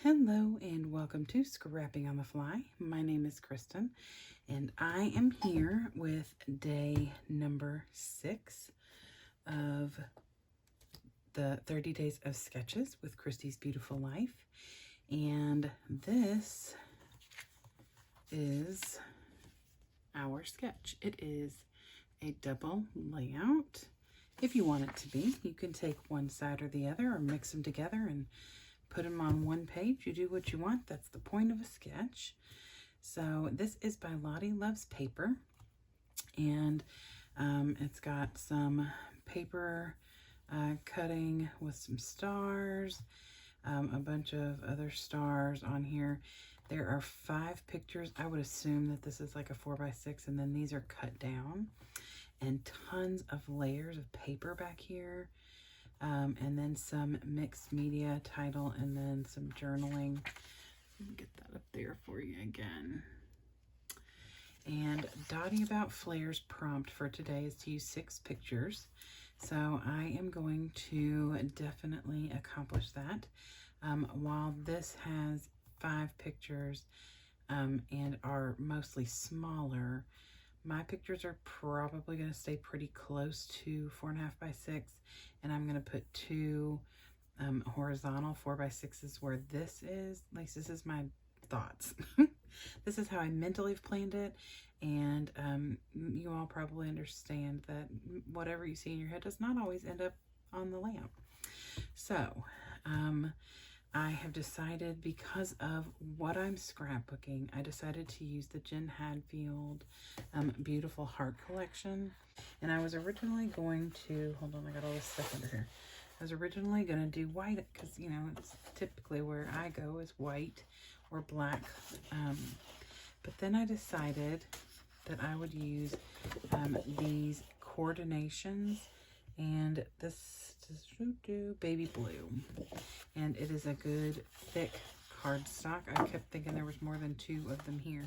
Hello and welcome to Scrapping on the Fly. My name is Kristen and I am here with day number 6 of the 30 Days of Sketches with Christy's Beautiful Life. And this is our sketch. It is a double layout. If you want it to be, you can take one side or the other or mix them together and put them on one page. You do what you want. That's the point of a sketch. So this is by Lottie Loves Paper, and it's got some paper cutting with some stars, a bunch of other stars on here. There are 5 pictures. I would assume that this is like a 4x6, and then these are cut down, and tons of layers of paper back here. And then some mixed media title, and then some journaling. Let me get that up there for you again. And Dotting About Flares prompt for today is to use 6 pictures. So I am going to definitely accomplish that. While this has 5 pictures and are mostly smaller, my pictures are probably going to stay pretty close to 4.5x6, and I'm going to put 2 horizontal 4x6s where this is. At least this is my thoughts. This is how I mentally have planned it, and you all probably understand that whatever you see in your head does not always end up on the layout. So I have decided, because of what I'm scrapbooking, I decided to use the Jen Hadfield Beautiful Heart Collection. And I was originally going to, hold on, I got all this stuff under here. I was originally going to do white, because, you know, it's typically where I go is white or black. But then I decided that I would use these coordinations, and this is baby blue, and it is a good thick cardstock. I kept thinking there was more than 2 of them here,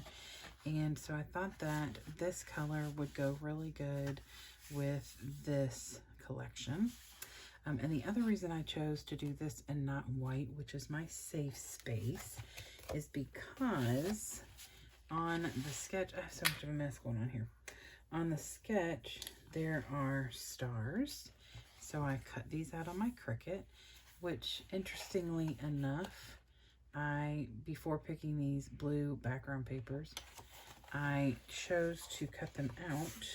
and so I thought that this color would go really good with this collection. And the other reason I chose to do this and not white, which is my safe space, is because on the sketch, I have so much of a mess going on here. On the sketch, there are stars. So I cut these out on my Cricut, which, interestingly enough, before picking these blue background papers, I chose to cut them out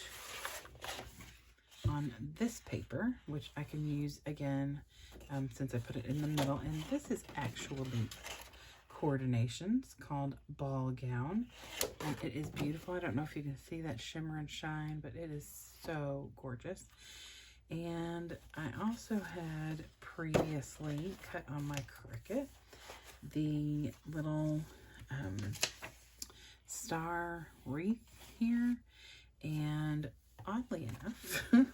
on this paper, which I can use again since I put it in the middle. And this is actually coordinations called Ball Gown, and it is beautiful. I don't know if you can see that shimmer and shine, but it is so gorgeous. And I also had previously cut on my Cricut the little star wreath here, and oddly enough,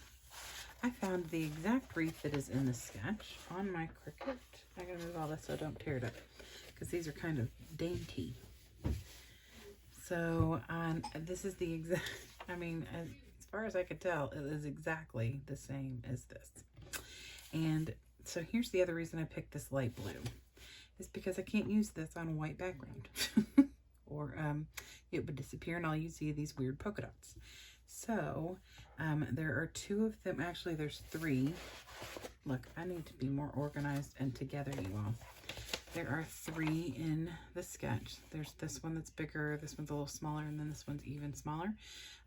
I found the exact wreath that is in the sketch on my Cricut. I gotta move all this so I don't tear it up, because these are kind of dainty. So this is the exact, I mean, as far as I could tell, it is exactly the same as this. And so here's the other reason I picked this light blue, is because I can't use this on a white background or it would disappear, and all you see are these weird polka dots. So there are 2 of them. Actually, there's 3. Look, I need to be more organized and together, you all. There are 3 in the sketch. There's this one that's bigger, this one's a little smaller, and then this one's even smaller.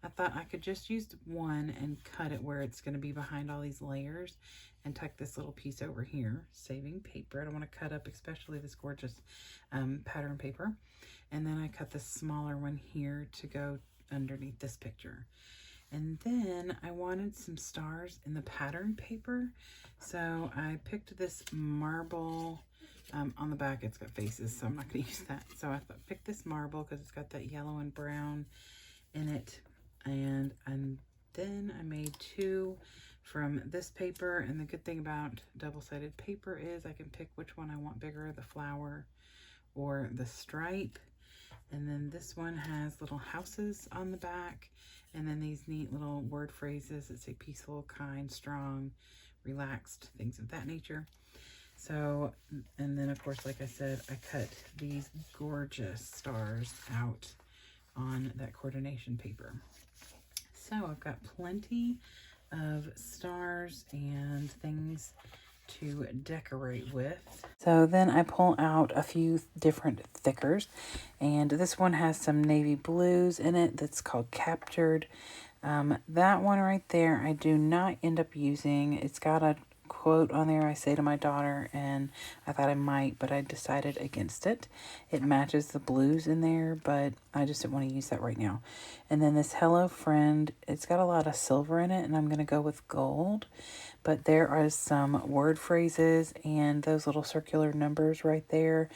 I thought I could just use one and cut it where it's going to be behind all these layers, and tuck this little piece over here, saving paper. I don't want to cut up especially this gorgeous pattern paper. And then I cut the smaller one here to go underneath this picture. And then I wanted some stars in the pattern paper, so I picked this marble. On the back it's got faces, so I'm not going to use that. So I thought, pick this marble because it's got that yellow and brown in it. And then I made 2 from this paper. And the good thing about double-sided paper is I can pick which one I want bigger, the flower or the stripe. And then this one has little houses on the back, and then these neat little word phrases that say peaceful, kind, strong, relaxed, things of that nature. So, and then of course, like I said, I cut these gorgeous stars out on that coordination paper. So I've got plenty of stars and things to decorate with. So then I pull out a few different thickers, and this one has some navy blues in it that's called Captured. That one right there I do not end up using. It's got a quote on there I say to my daughter, and I thought I might, but I decided against it. It matches the blues in there, but I just didn't want to use that right now. And then this Hello Friend, it's got a lot of silver in it, and I'm going to go with gold. But there are some word phrases and those little circular numbers right there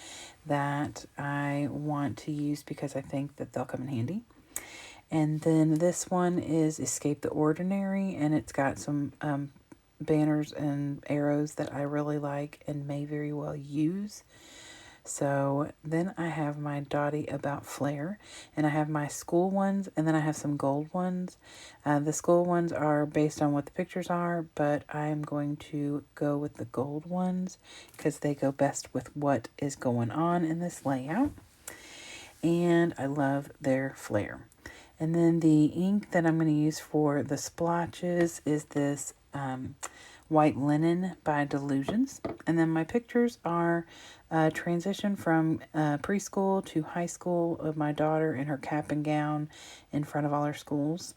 that I want to use because I think that they'll come in handy. And then this one is Escape the Ordinary, and it's got some banners and arrows that I really like and may very well use. So then I have my Dottie About Flair, and I have my school ones, and then I have some gold ones. The school ones are based on what the pictures are, but I'm going to go with the gold ones because they go best with what is going on in this layout. And I love their flair. And then the ink that I'm going to use for the splotches is this White Linen by Delusions. And then my pictures are a transition from preschool to high school of my daughter in her cap and gown in front of all her schools.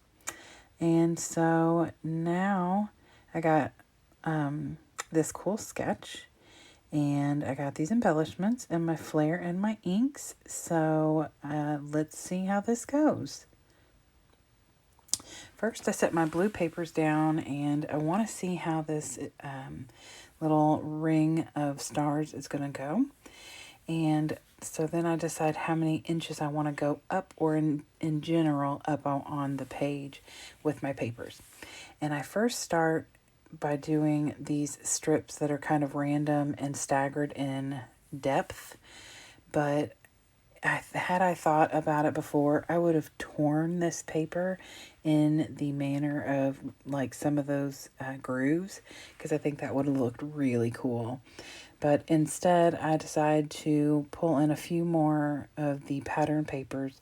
And so now I got this cool sketch, and I got these embellishments and my flair and my inks. So let's see how this goes. First, I set my blue papers down, and I want to see how this little ring of stars is going to go. And so then I decide how many inches I want to go up, or in general up on the page with my papers. And I first start by doing these strips that are kind of random and staggered in depth, but had I thought about it before, I would have torn this paper in the manner of like some of those grooves, because I think that would have looked really cool. But instead, I decided to pull in a few more of the pattern papers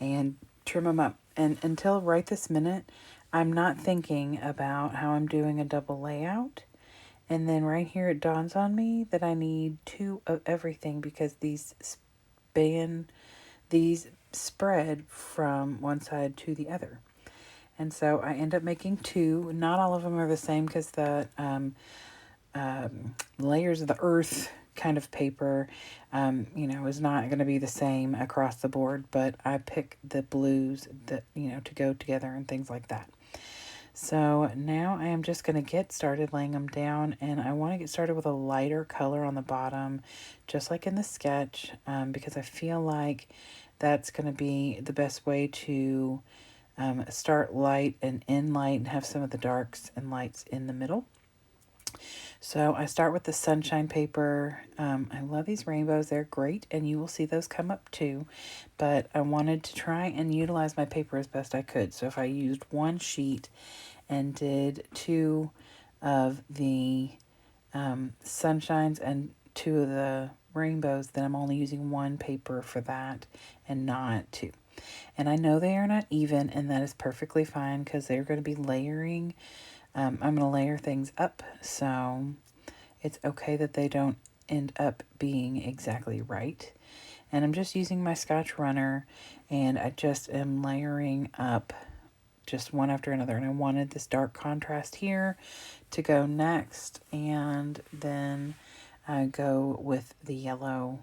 and trim them up. And until right this minute, I'm not thinking about how I'm doing a double layout. And then right here, it dawns on me that I need 2 of everything, because these spread from one side to the other. And so I end up making 2. Not all of them are the same, because the layers of the earth kind of paper, is not going to be the same across the board, but I pick the blues that, to go together and things like that. So now I am just going to get started laying them down, and I want to get started with a lighter color on the bottom, just like in the sketch, because I feel like that's going to be the best way to start light and end light and have some of the darks and lights in the middle. So I start with the sunshine paper. I love these rainbows. They're great, and you will see those come up too. But I wanted to try and utilize my paper as best I could. So if I used one sheet and did 2 of the sunshines and 2 of the rainbows, then I'm only using 1 paper for that and not 2. And I know they are not even, and that is perfectly fine, because they're going to be layering. I'm going to layer things up, so it's okay that they don't end up being exactly right. And I'm just using my Scotch Runner, and I just am layering up just one after another. And I wanted this dark contrast here to go next, and then I go with the yellow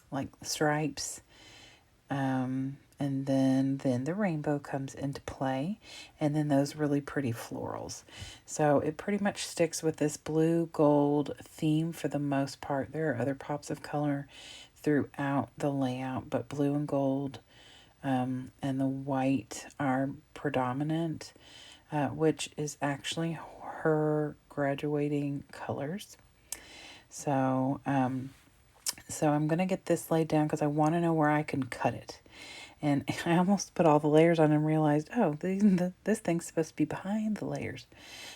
like stripes, and then the rainbow comes into play, and then those really pretty florals. So it pretty much sticks with this blue gold theme for the most part. There are other pops of color throughout the layout, but blue and gold and the white are predominant, which is actually her graduating colors. So I'm going to get this laid down because I want to know where I can cut it. And I almost put all the layers on and realized, oh, this thing's supposed to be behind the layers.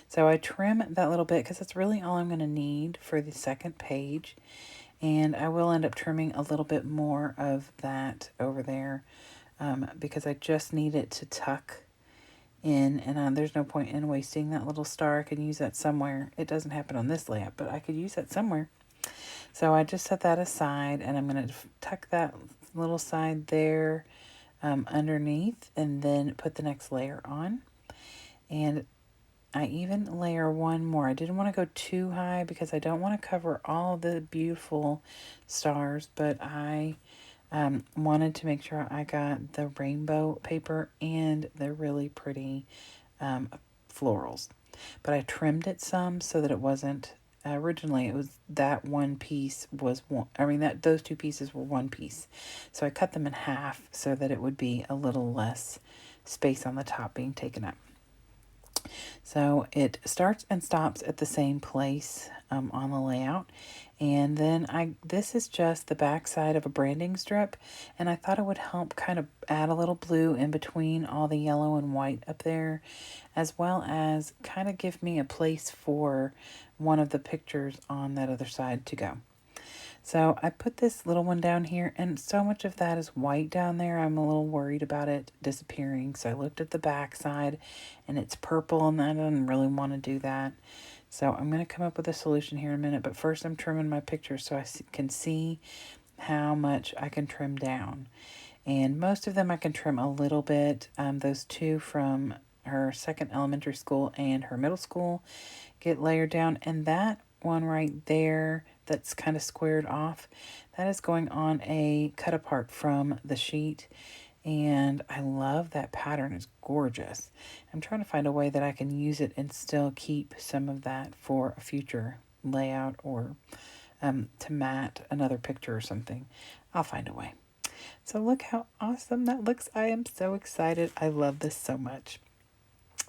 So I trim that little bit because that's really all I'm going to need for the second page. And I will end up trimming a little bit more of that over there because I just need it to tuck in. And there's no point in wasting that little star. I can use that somewhere. It doesn't happen on this layout, but I could use that somewhere. So I just set that aside, and I'm going to tuck that little side there underneath, and then put the next layer on. And I even layer one more. I didn't want to go too high because I don't want to cover all the beautiful stars, but I wanted to make sure I got the rainbow paper and the really pretty florals. But I trimmed it some so that it wasn't, originally it was that one piece was one, those two pieces were one piece. So I cut them in half so that it would be a little less space on the top being taken up. So it starts and stops at the same place on the layout. And then this is just the back side of a branding strip. And I thought it would help kind of add a little blue in between all the yellow and white up there, as well as kind of give me a place for one of the pictures on that other side to go. So I put this little one down here, and so much of that is white down there. I'm a little worried about it disappearing. So I looked at the back side, and it's purple, and I didn't really want to do that. So I'm going to come up with a solution here in a minute. But first I'm trimming my picture so I can see how much I can trim down. And most of them I can trim a little bit. Those two from her second elementary school and her middle school get layered down. And that one right there that's kind of squared off, that is going on a cut apart from the sheet. And I love that pattern. It's gorgeous. I'm trying to find a way that I can use it and still keep some of that for a future layout or to mat another picture or something. I'll find a way. So look how awesome that looks. I am so excited. I love this so much.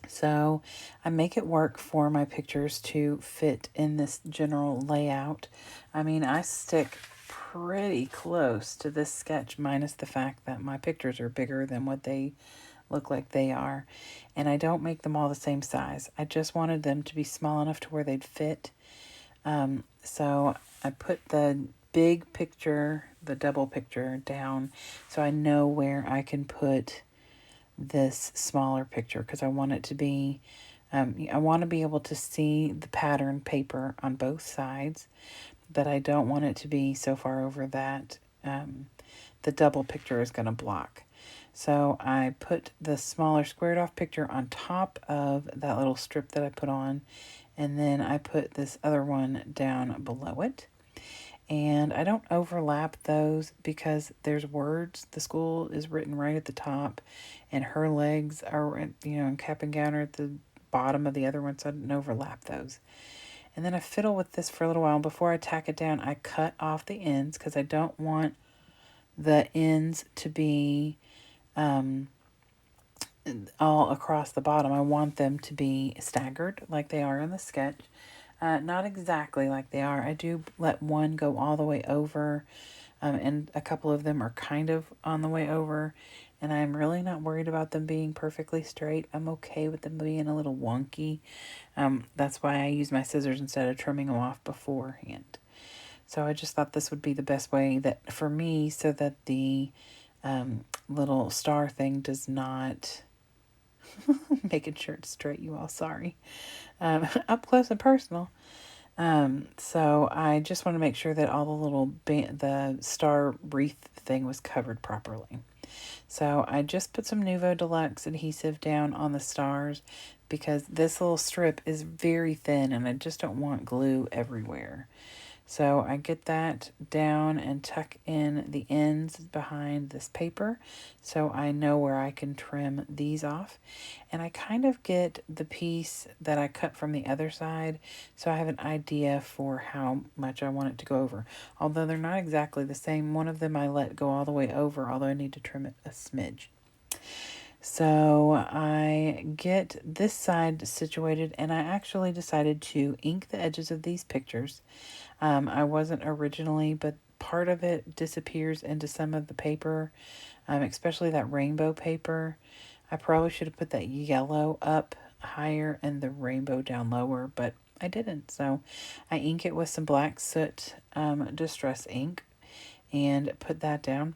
So I make it work for my pictures to fit in this general layout. I mean, I stick pretty close to this sketch, minus the fact that my pictures are bigger than what they look like they are. And I don't make them all the same size. I just wanted them to be small enough to where they'd fit. So I put the big picture, the double picture down, so I know where I can put this smaller picture, because I want it to be, I want to be able to see the pattern paper on both sides, but I don't want it to be so far over that the double picture is going to block. So I put the smaller squared off picture on top of that little strip that I put on, and then I put this other one down below it. And I don't overlap those because there's words. The school is written right at the top, and her legs are, in cap and gown are at the bottom of the other one, so I didn't overlap those. And then I fiddle with this for a little while. Before I tack it down, I cut off the ends because I don't want the ends to be all across the bottom. I want them to be staggered like they are in the sketch. Not exactly like they are. I do let one go all the way over, and a couple of them are kind of on the way over, and I'm really not worried about them being perfectly straight. I'm okay with them being a little wonky. That's why I use my scissors instead of trimming them off beforehand. So I just thought this would be the best way that for me, so that the little star thing does not making sure it's straight, you all, sorry. Up close and personal. So I just want to make sure that all the little the star wreath thing was covered properly. So I just put some Nuvo Deluxe adhesive down on the stars because this little strip is very thin and I just don't want glue everywhere. So I get that down and tuck in the ends behind this paper so I know where I can trim these off. And I kind of get the piece that I cut from the other side so I have an idea for how much I want it to go over. Although they're not exactly the same. One of them I let go all the way over, although I need to trim it a smidge. So I get this side situated, and I actually decided to ink the edges of these pictures. I wasn't originally, but part of it disappears into some of the paper, especially that rainbow paper. I probably should have put that yellow up higher and the rainbow down lower, but I didn't. So I ink it with some black soot distress ink and put that down.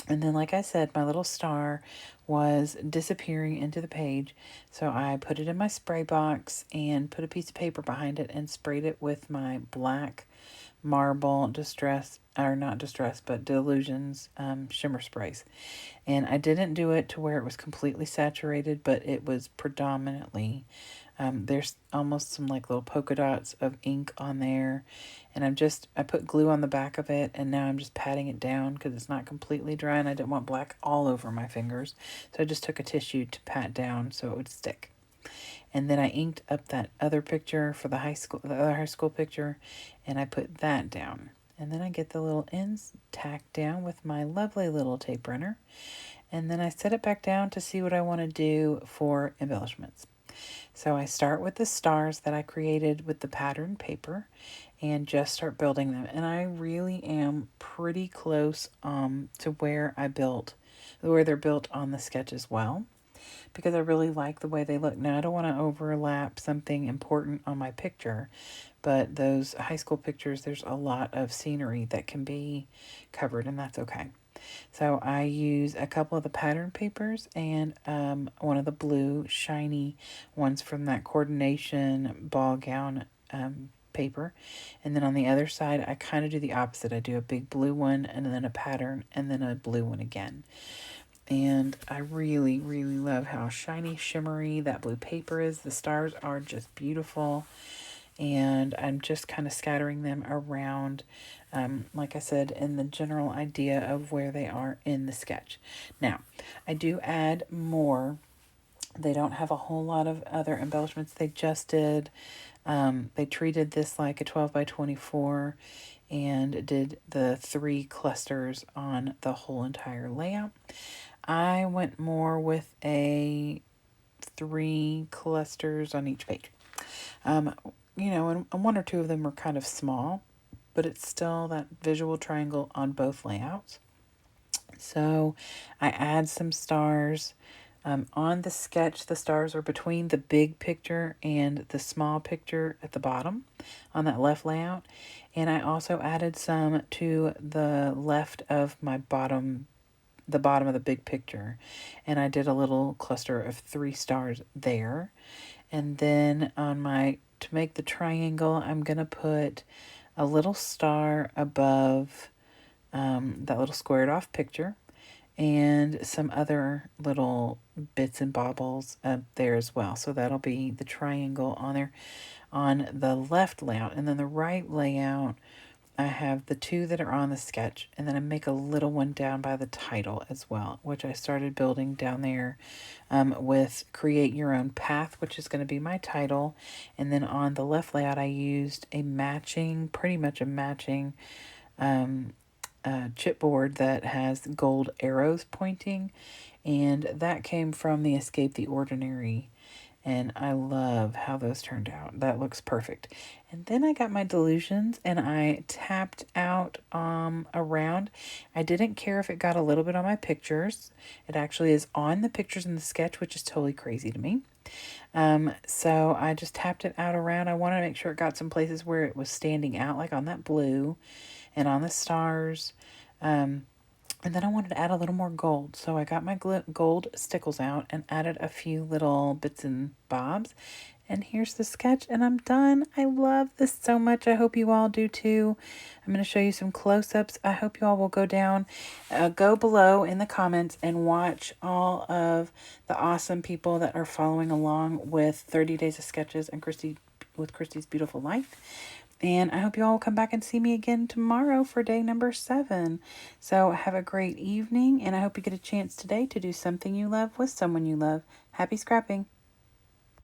And then, like I said, my little star was disappearing into the page. So I put it in my spray box and put a piece of paper behind it and sprayed it with my black marble distress, or not distress, but Delusions shimmer sprays. And I didn't do it to where it was completely saturated, but it was predominantly, there's almost some like little polka dots of ink on there. And I put glue on the back of it, and now I'm just patting it down because it's not completely dry, and I didn't want black all over my fingers. So I just took a tissue to pat down so it would stick. And then I inked up that other picture for the other high school picture, and I put that down. And then I get the little ends tacked down with my lovely little tape runner. And then I set it back down to see what I want to do for embellishments. So I start with the stars that I created with the pattern paper and just start building them. And I really am pretty close to where they're built on the sketch as well, because I really like the way they look. Now, I don't want to overlap something important on my picture, but those high school pictures, there's a lot of scenery that can be covered, and that's okay. So I use a couple of the pattern papers and one of the blue shiny ones from that coordination ball gown paper. And then on the other side, I kind of do the opposite. I do a big blue one and then a pattern and then a blue one again. And I really, really love how shiny, shimmery that blue paper is. The stars are just beautiful. And I'm just kind of scattering them around, like I said, in the general idea of where they are in the sketch. Now, I do add more. They don't have a whole lot of other embellishments. They just did, they treated this like a 12 by 24 and did the 3 clusters on the whole entire layout. I went more with a 3 clusters on each page. And 1 or 2 of them are kind of small, but it's still that visual triangle on both layouts. So I add some stars. On the sketch, the stars are between the big picture and the small picture at the bottom on that left layout. And I also added some to the left of the bottom of the big picture. And I did a little cluster of 3 stars there. And then to make the triangle, I'm going to put a little star above that little squared off picture and some other little bits and baubles up there as well. So that'll be the triangle on there on the left layout. And then the right layout, I have the 2 that are on the sketch, and then I make a little one down by the title as well, which I started building down there with Create Your Own Path, which is going to be my title. And then on the left layout, I used pretty much a matching chipboard that has gold arrows pointing, and that came from the Escape the Ordinary. And I love how those turned out. That looks perfect. And then I got my Delusions and I tapped out around. I didn't care if it got a little bit on my pictures. It actually is on the pictures in the sketch, which is totally crazy to me. So I just tapped it out around. I wanted to make sure it got some places where it was standing out, like on that blue and on the stars. And then I wanted to add a little more gold. So I got my gold stickles out and added a few little bits and bobs. And here's the sketch, and I'm done. I love this so much. I hope you all do too. I'm going to show you some close-ups. I hope you all will go below in the comments and watch all of the awesome people that are following along with 30 Days of Sketches and Christy's Beautiful Life. And I hope you all will come back and see me again tomorrow for day number 7. So have a great evening, and I hope you get a chance today to do something you love with someone you love. Happy scrapping!